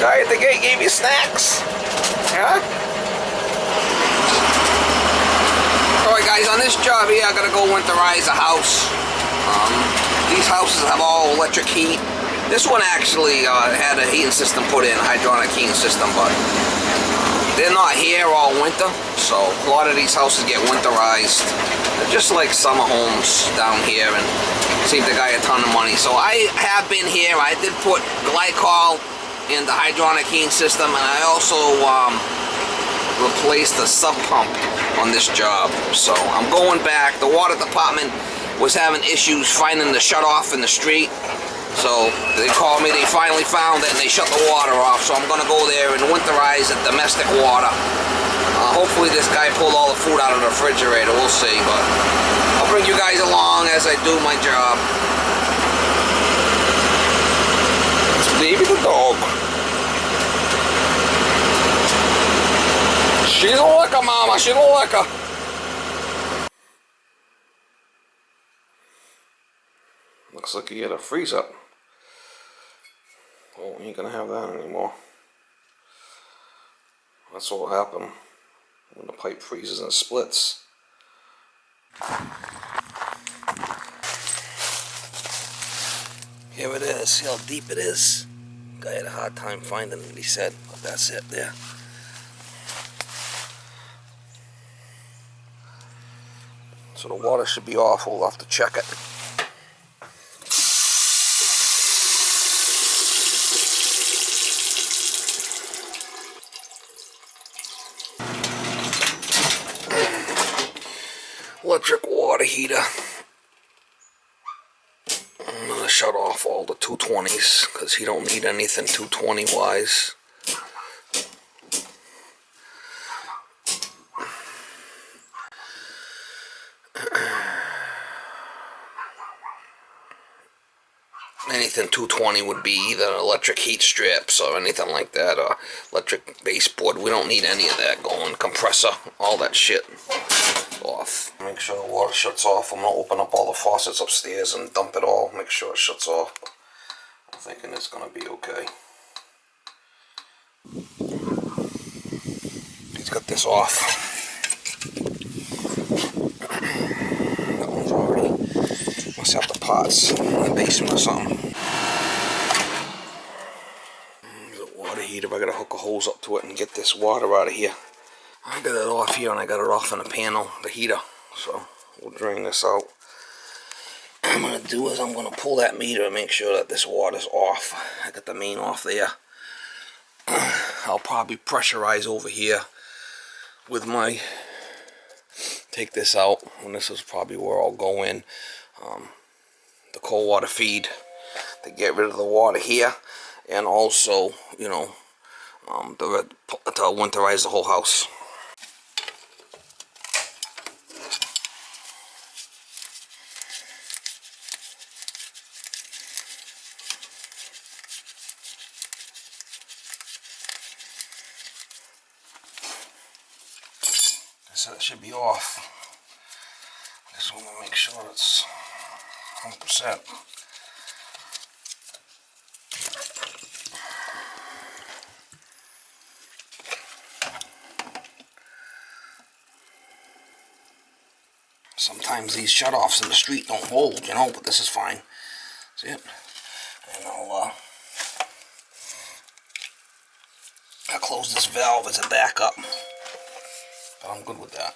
Guy at the gate gave you snacks. Yeah? Alright guys, on this job here I gotta go winterize a house. These houses have all electric heat. This one actually had a heating system put in, a hydronic heating system, but they're not here all winter, so a lot of these houses get winterized. They're just like summer homes down here, and save the guy a ton of money. So I have been here. I did put glycol in the hydronic heating system, and I also replaced the sub pump on this job. So I'm going back. The water department was having issues finding the shutoff in the street. So they called me, they finally found it, and they shut the water off. So I'm going to go there and winterize the domestic water. Hopefully this guy pulled all the food out of the refrigerator. We'll see. But I'll bring you guys along as I do my job. It's Baby the dog. She's a licker, mama. She's a licker. Looks like you get a freeze up. Oh, you ain't gonna have that anymore. That's what will happen when the pipe freezes and splits. Here it is. See how deep it is? Guy had a hard time finding it, he said, but that's it there. So the water should be off. We'll have to check it. Electric water heater. I'm gonna shut off all the 220s because he don't need anything 220 wise. Anything 220 would be either electric heat strips or anything like that, or electric baseboard. We don't need any of that going. Compressor, all that shit off. Make sure the water shuts off. I'm gonna open up all the faucets upstairs and dump it all. Make sure it shuts off. I'm thinking it's gonna be okay. He's got this off. That one's already. Must have the pots in the basement or something. There's a water heater. I gotta hook a hose up to it and get this water out of here. I got it off here and I got it off in the panel, the heater. So we'll drain this out. What I'm gonna do is I'm gonna pull that meter and make sure that this water's off. I got the main off there. I'll probably pressurize over here with my, take this out, and this is probably where I'll go in. The cold water feed to get rid of the water here, and also, you know, to winterize the whole house. So it should be off. Just want to make sure it's 100%. Sometimes these shutoffs in the street don't hold, you know, but this is fine. See it? And I'll close this valve as a backup. But I'm good with that.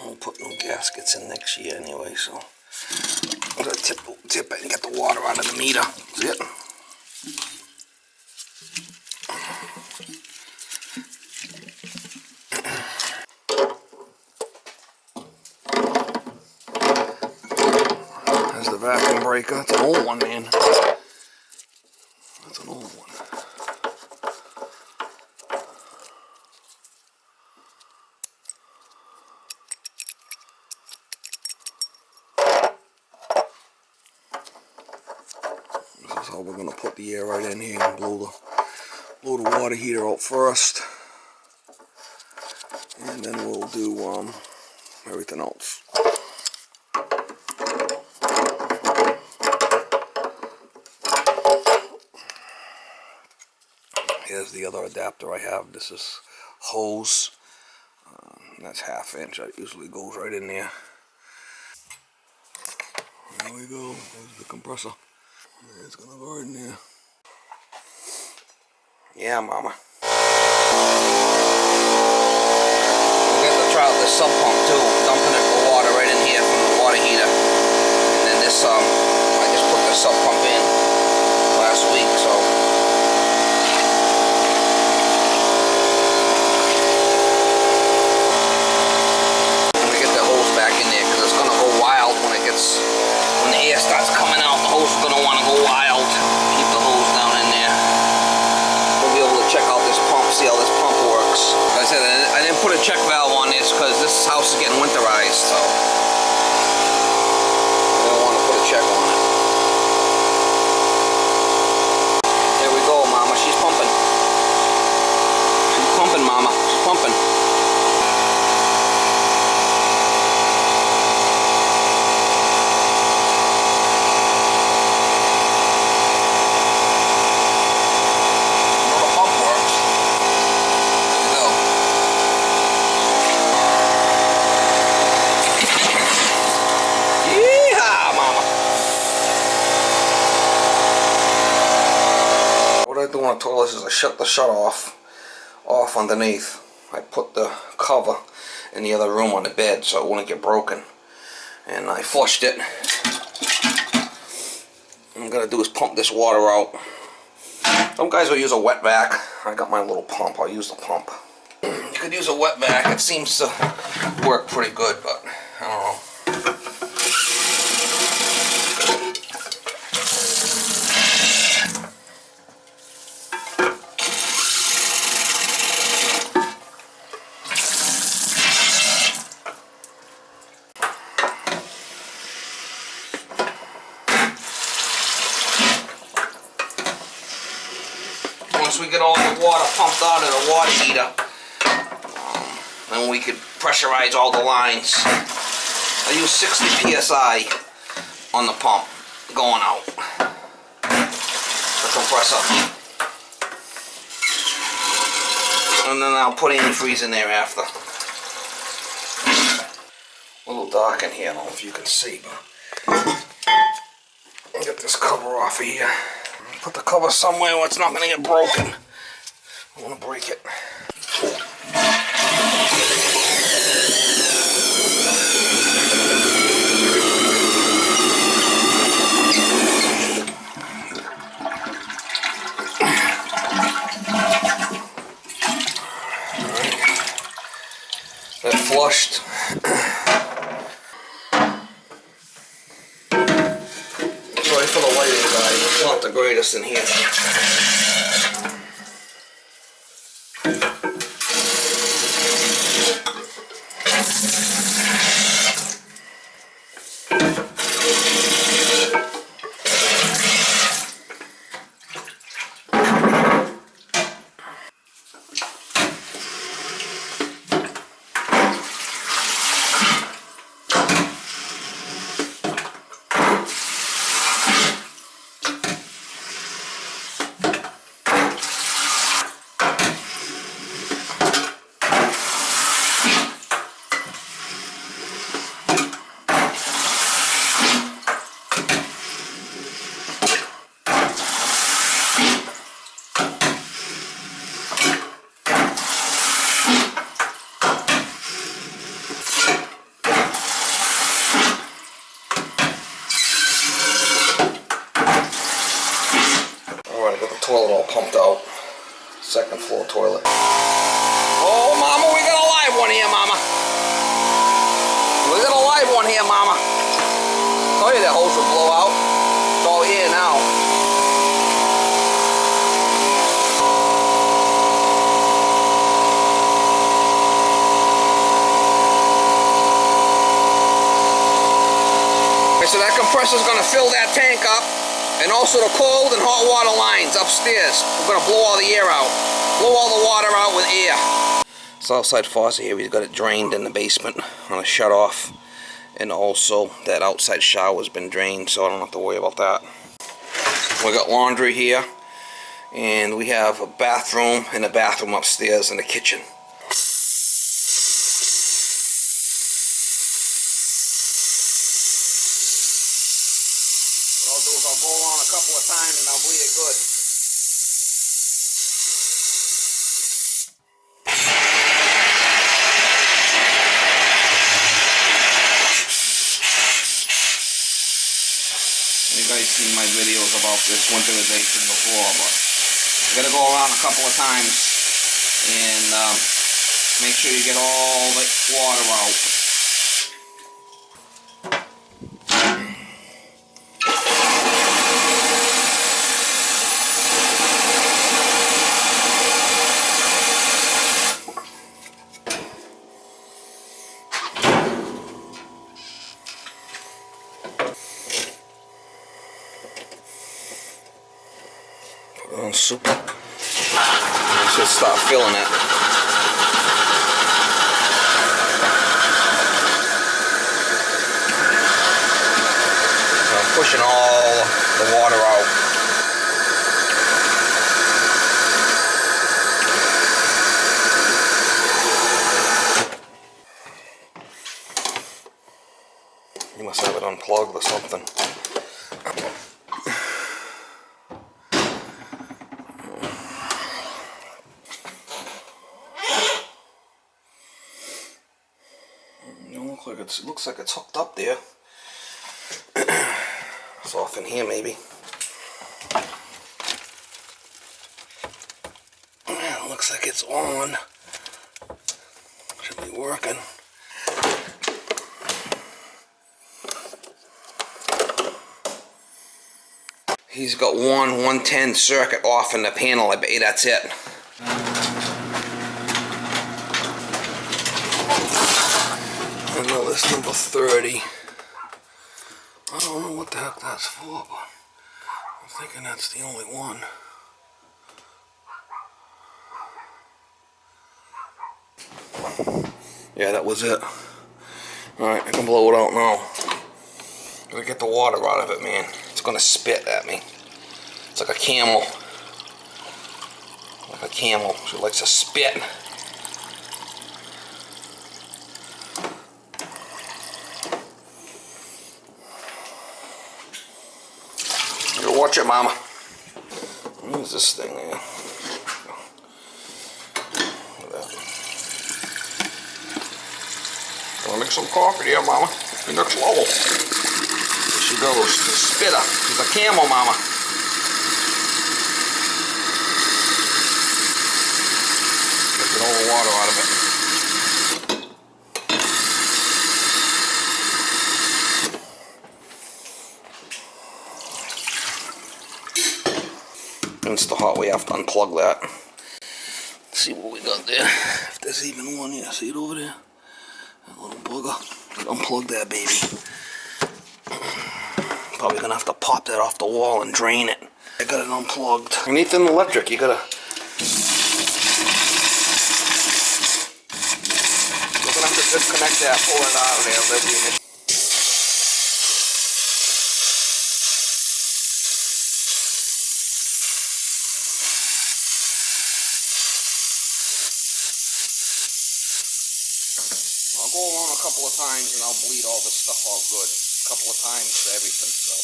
We'll put new gaskets in next year anyway, so I'm gonna tip it and get the water out of the meter. See it? There's the vacuum breaker. It's an old one, man. That's an old one. This is how we're going to put the air right in here and blow the water heater out first. And then we'll do everything else. Here's the other adapter I have. This is hose. That's 1/2 inch. That usually goes right in there. There we go. There's the compressor. It's gonna go right in there. Yeah, mama. We have to try out this sub pump too. Dumping it for water right in here from the water heater. And then this, I just put the sub pump in last week, so. When the air starts coming out, the hose is going to want to go wild. Keep the hose down in there. We'll be able to check out this pump, see how this pump works. Like I said, I didn't put a check valve on this because this house is getting winterized, so I don't want to put a check on it. There we go, mama. She's pumping. She's pumping, mama. She's pumping. What I do on the toilet is I shut the shut off underneath. I put the cover in the other room on the bed so it wouldn't get broken. And I flushed it. What I'm gonna do is pump this water out. Some guys will use a wet vac. I got my little pump. I'll use the pump. You could use a wet vac. It seems to work pretty good, but I don't know. Once we get all the water pumped out of the water heater, then we could pressurize all the lines. I use 60 psi on the pump going out, the compressor. And then I'll put antifreeze in there after. A little dark in here, I don't know if you can see, but I'll get this cover off of here. Put the cover somewhere where it's not going to get broken. I want to break it. That flushed. Sorry for the lighting, guys. It's not the greatest in here. Toilet all pumped out. Second floor toilet. Oh, mama, we got a live one here, mama. We got a live one here, mama. Told you that hose would blow out. It's all here now. is going to fill that tank up, and also the cold and hot water lines upstairs. We're going to blow all the air out. Blow all the water out with air. This outside faucet here, he's got it drained in the basement on a shut off. And also that outside shower has been drained, so I don't have to worry about that. We got laundry here. And we have a bathroom and a bathroom upstairs in the kitchen. What I'll do is I'll go on a couple of times and I'll bleed it good. You guys seen my videos about this winterization before, but you gotta go around a couple of times and make sure you get all the water out. Put it on super. You should start filling it. So I'm pushing all the water out. You must have it unplugged or something. It looks like it's hooked up there. It's off in here maybe. Yeah, it looks like it's on. Should be working. He's got one 110 circuit off in the panel. I bet you that's it. I know this number 30. I don't know what the heck that's for, but I'm thinking that's the only one. Yeah, that was it. Alright, I can blow it out now. Gotta get the water out of it, man. It's gonna spit at me. It's like a camel. Like a camel. She likes to spit. Watch it, Mama. Where's this thing here? Wanna make some coffee there, Mama? In the slow. There she goes. The spitter. She's a camel, Mama. Get all the water out of it. It's the hot, we have to unplug that. Let's see what we got there. If there's even one, yeah, see it over there? That little booger. Unplug that baby. Probably gonna have to pop that off the wall and drain it. I got it unplugged. Anything electric, you gotta. You're gonna have to disconnect that, pull it out of there, live with it. I'll go around a couple of times and I'll bleed all this stuff out good. A couple of times for everything, so.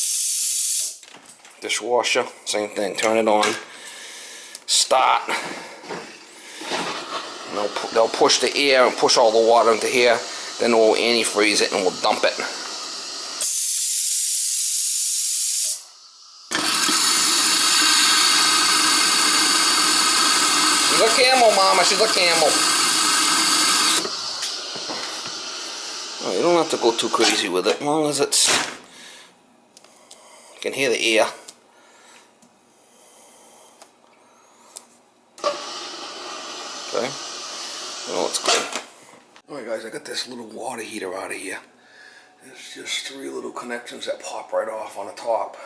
Dishwasher, same thing. Turn it on. Start. And they'll push the air and push all the water into here. Then we'll antifreeze it and we'll dump it. She's a camel, Mama. She's a camel. Oh, you don't have to go too crazy with it, as long as it's. You can hear the air. Okay. Oh, it's good. Alright, guys, I got this little water heater out of here. There's just 3 little connections that pop right off on the top.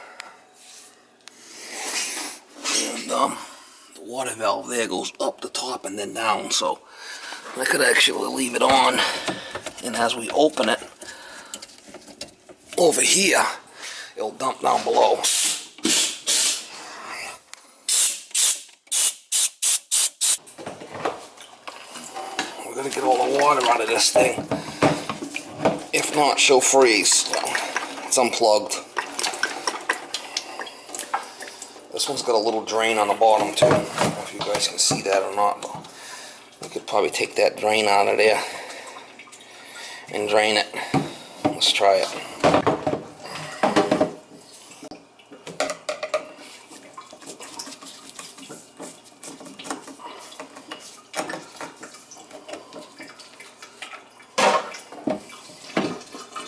And the water valve there goes up the top and then down, so I could actually leave it on, and as we open it over here, it'll dump down below. We're gonna get all the water out of this thing. If not, she'll freeze. So it's unplugged. This one's got a little drain on the bottom too. I don't know if you guys can see that or not, but we could probably take that drain out of there and drain it. Let's try it.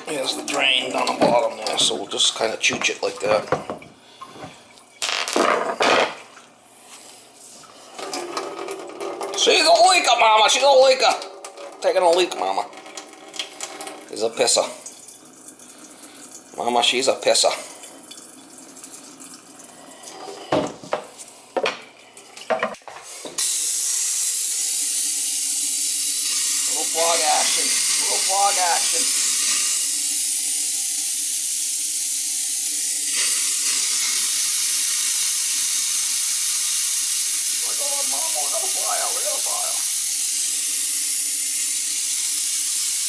Here's the drain down the bottom there, so we'll just kind of chooch it like that. She's a leaker, Mama. She's a leaker. Taking a leak, Mama. She's a pisser. Mama, she's a pisser. Little fog action. Little fog action.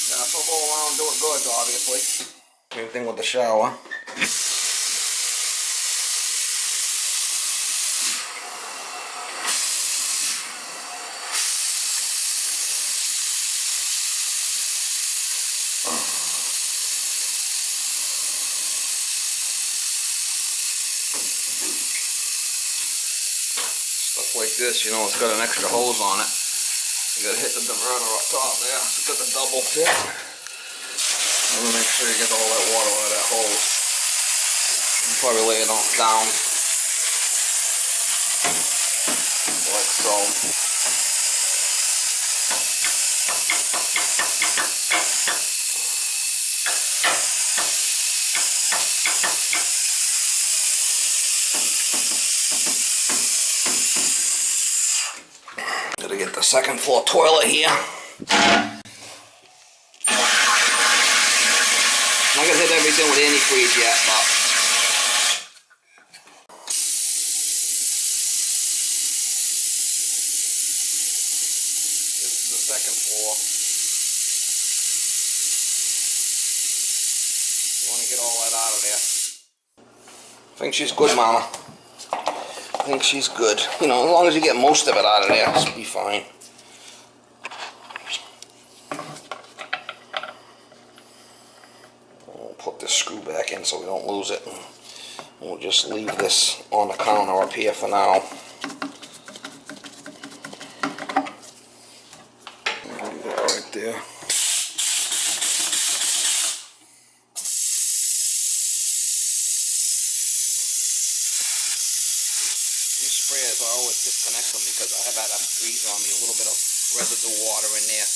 Yeah, so go around and do it good, obviously. Same thing with the shower. Stuff like this, you know, it's got an extra hose on it. You gotta hit the diverter up top there. It's got the double fit. I'm gonna make sure you get all that water out of that hose. I'm probably lay it on down. Like so. Gotta get the second floor toilet here. I'm not gonna hit everything with antifreeze yet, but this is the second floor. You want to get all that out of there. I think she's good, Mama. I think she's good. You know, as long as you get most of it out of there, it'll be fine. We'll put this screw back in so we don't lose it. We'll just leave this on the counter up here for now. Leave that right there. These sprayers, I always disconnect them because I have had a freeze on me, a little bit of residue water in there.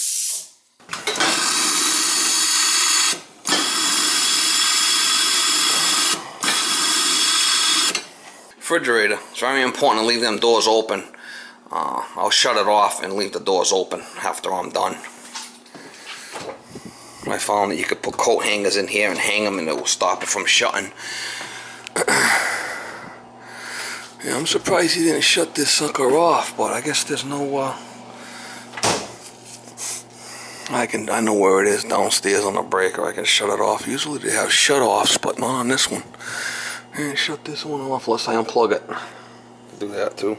Refrigerator, it's very important to leave them doors open. I'll shut it off and leave the doors open after I'm done. I found that you could put coat hangers in here and hang them and it will stop it from shutting. Yeah, I'm surprised he didn't shut this sucker off, but I guess there's no, I know where it is downstairs on the breaker. I can shut it off. Usually they have shut-offs, but not on this one. And shut this one off unless I unplug it. Do that too.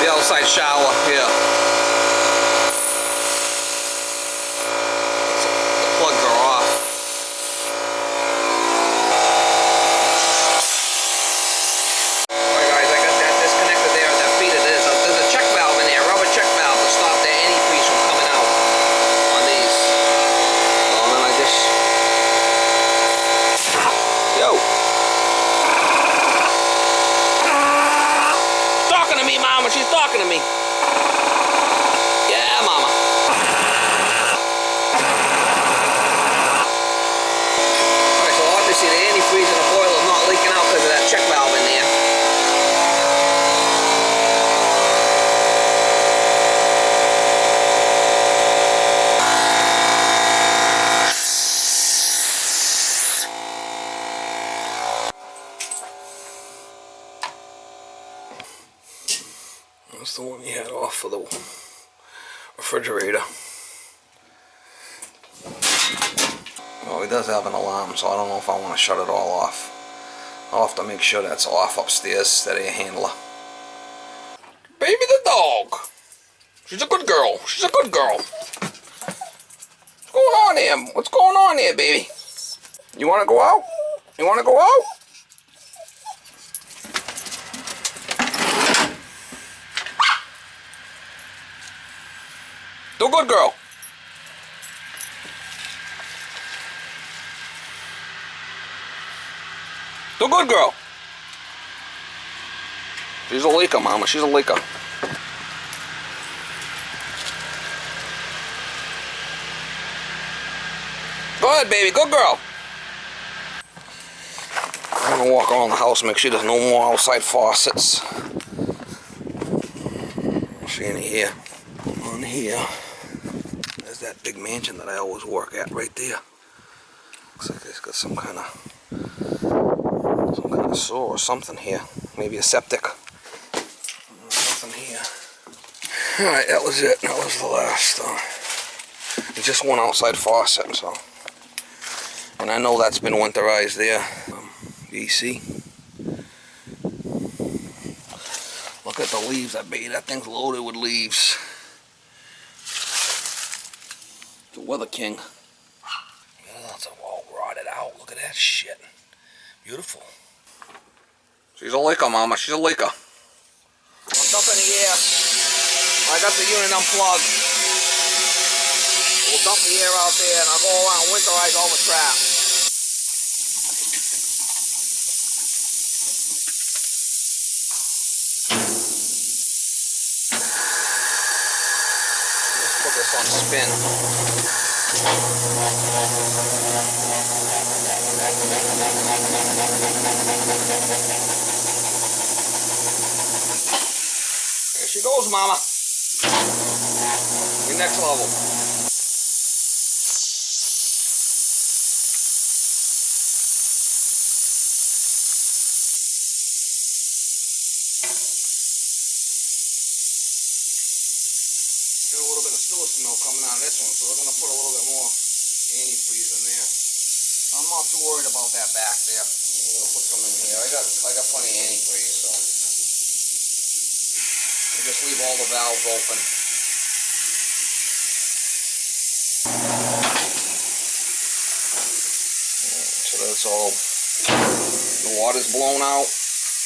The outside shower here. The plugs are off. Alright guys, I got that disconnected there, that feeder. There's a check valve in there, rubber check valve to stop the antifreeze from coming out on these. And then I just she's talking to me. Yeah, mama. Alright, so obviously the antifreeze in the boiler is not leaking out because of that check valve in there. That's the one he had off for the refrigerator. Well, he does have an alarm, so I don't know if I want to shut it all off. I'll have to make sure that's off upstairs, that air handler. Baby the dog. She's a good girl. She's a good girl. What's going on here? What's going on here, baby? You want to go out? You want to go out? Do good, girl. Do good, girl. She's a leaker, mama. She's a leaker. Go ahead, baby. Good girl. I'm gonna walk around the house, make sure there's no more outside faucets. See any here? On here, there's that big mansion that I always work at right there. Looks like it's got some kind of sewer or something here. Maybe a septic. Nothing here. Alright, that was it. That was the last. It's just one outside faucet, so. And I know that's been winterized there. You see? Look at the leaves. I bet you that thing's loaded with leaves. The Weather King. Oh, it's all rotted out. Look at that shit. Beautiful. She's a licker, mama. She's a licker. I'm dumping the air. I got the unit unplugged. We'll dump the air out there and I'll go around and winterize all the traps. Let's put this on spin. There she goes, mama. Your next level. Got a little bit of sewer smell coming out of this one, so we're gonna put a little bit more antifreeze in there. I'm not too worried about that back there. I'm gonna put some in here. I got plenty of antifreeze, so I just leave all the valves open. So that's all. The water's blown out,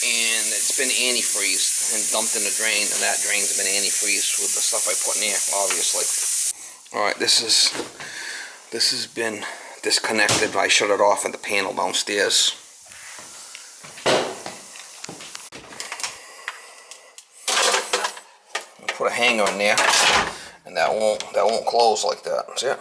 and it's been antifreezed and dumped in the drain, and that drain's been antifreezed with the stuff I put in there, obviously. All right, this has been disconnected. I shut it off at the panel downstairs. I'll put a hanger in there, and that won't close like that. See it?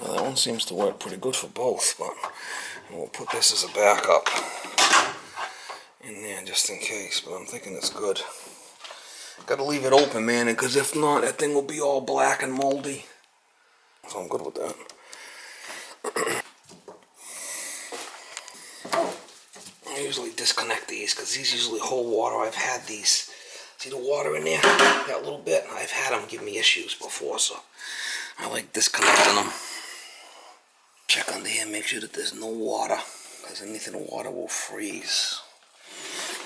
Well, that one seems to work pretty good for both, but we'll put this as a backup in there just in case, but I'm thinking it's good. Gotta leave it open, man, because if not, that thing will be all black and moldy. So I'm good with that. I usually disconnect these because these usually hold water. I've had these. See the water in there? That little bit? I've had them give me issues before, so I like disconnecting them. Check under here, make sure that there's no water, because anything in water will freeze.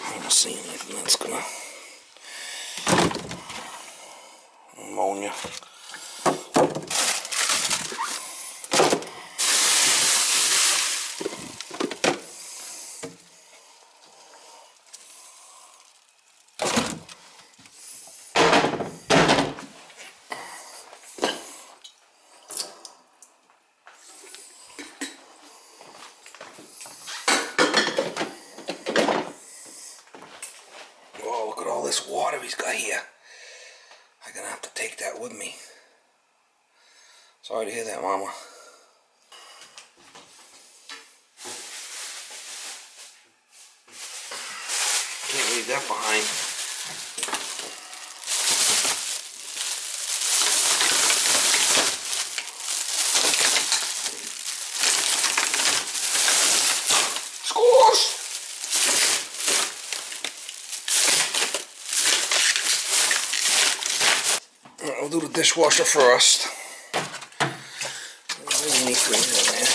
I don't see anything that's gonna ammonia. water he's got here. I'm gonna have to take that with me. Sorry to hear that, Mama. Can't leave that behind. Scores! Alright, we'll do the dishwasher first. There's any things in there.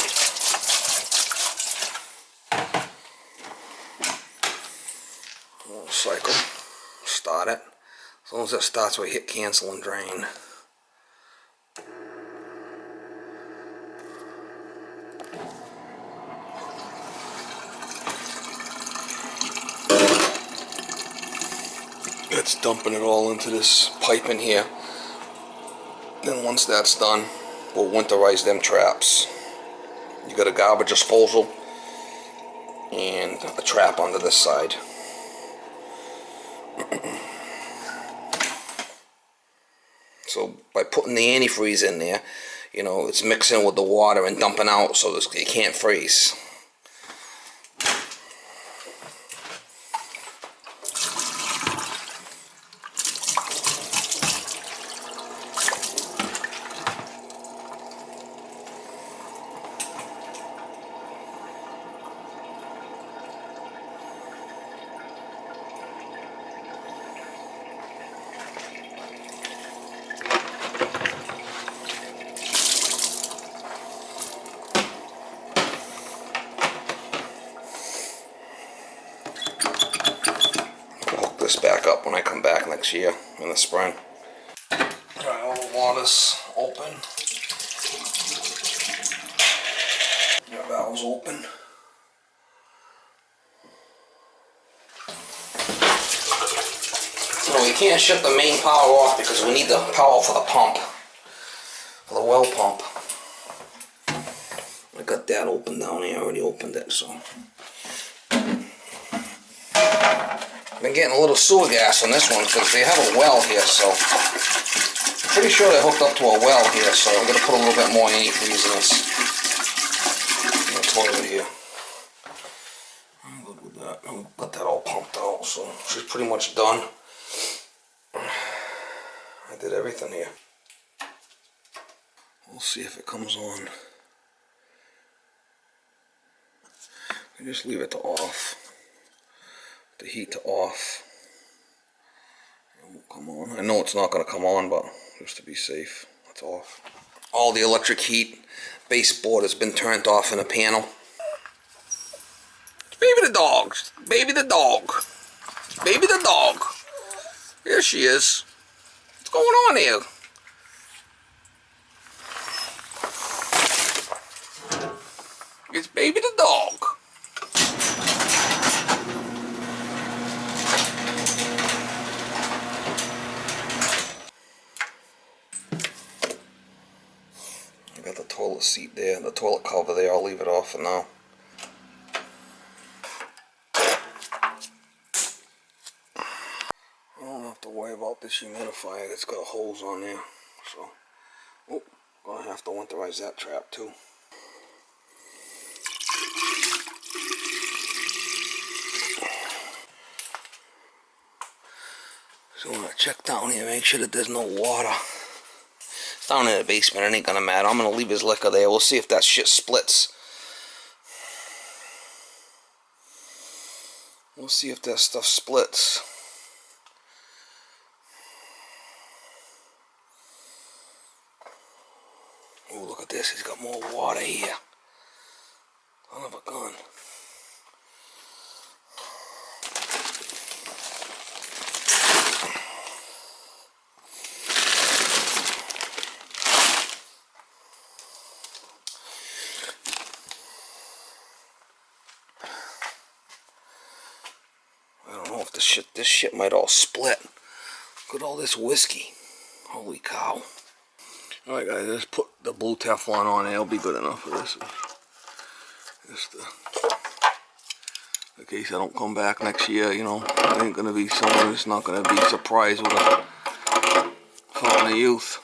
Cycle, start it. As long as that starts, we hit cancel and drain. It's dumping it all into this pipe in here. Then once that's done, we'll winterize them traps. You got a garbage disposal and a trap onto this side. So by putting the antifreeze in there, you know, it's mixing with the water and dumping out so it can't freeze. Back up when I come back next year in the spring. Alright, all the water's open. The valve's open. So we can't shut the main power off because we need the power for the pump, for the well pump. I got that open down here, I already opened it, so. Been getting a little sewer gas on this one because they have a well here, so I'm pretty sure they're hooked up to a well here, so I'm going to put a little bit more antifreeze in this toilet here. I'm good with that. I'll get that all pumped out, so she's pretty much done. I did everything here. We'll see if it comes on. I just leave it to off. The heat to off. It won't come on. I know it's not going to come on, but just to be safe, it's off. All the electric heat baseboard has been turned off in the panel. It's Baby the dog. Baby the dog. It's Baby the dog. Here she is. What's going on here? It's Baby the dog. I got the toilet seat there, the toilet cover there. I'll leave it off for now. I don't have to worry about this humidifier. It's got holes on there, so gonna have to winterize that trap too. So I'm gonna check down here, make sure that there's no water. It's down in the basement, it ain't gonna matter. I'm gonna leave his liquor there. We'll see if that shit splits. We'll see if that stuff splits. Oh, look at this. He's got more water here. Son of a gun. I don't know if this shit might all split. Look at all this whiskey. Holy cow. Alright guys, let's put the blue Teflon on there. It'll be good enough for this. In case I don't come back next year, you know, I ain't gonna be someone who's not gonna be surprised with a fountain of youth.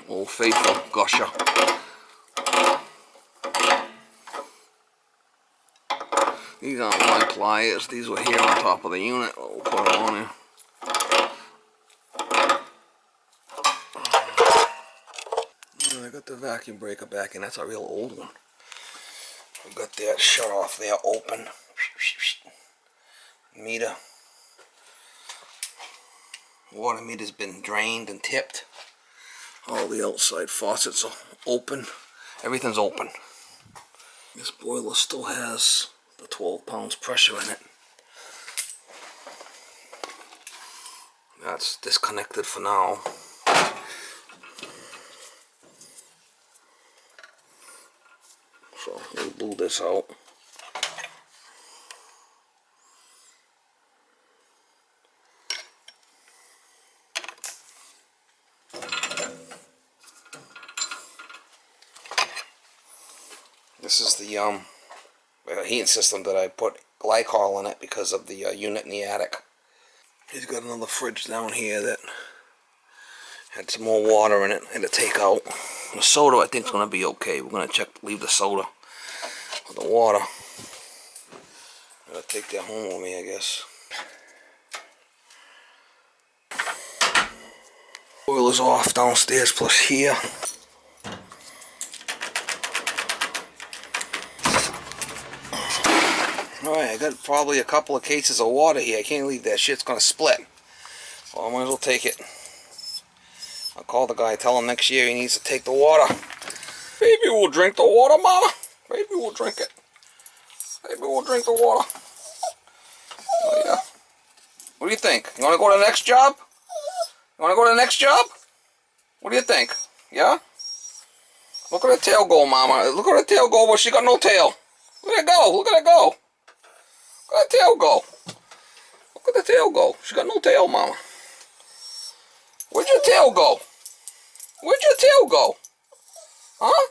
Old faithful gusher. These aren't my pliers, these were here on top of the unit. We'll put them on here. I got the vacuum breaker back, and that's a real old one. I've got that shut off there open. Meter. Water meter's been drained and tipped. All the outside faucets are open. Everything's open. This boiler still has the 12 pounds pressure in it. That's disconnected for now. So we'll blew this out. This is the heating system that I put glycol in it because of the unit in the attic. He's got another fridge down here that had some more water in it and to take out. The soda I think is going to be okay. We're going to leave the soda with the water. I'm going to take that home with me, I guess. Boiler's off downstairs plus here. Alright, I got probably a couple of cases of water here. I can't leave that shit, it's going to split. Well, I might as well take it. I'll call the guy, tell him next year he needs to take the water. Maybe we'll drink the water, Mama. Maybe we'll drink it. Maybe we'll drink the water. Oh, yeah. What do you think? You want to go to the next job? You want to go to the next job? What do you think? Yeah? Look at her tail go, Mama. Look at her tail go, but she got no tail. Look at it go. Look at it go. Look at the tail go. Look at the tail go. She got no tail, Mama. Where'd your tail go? Where'd your tail go? Huh?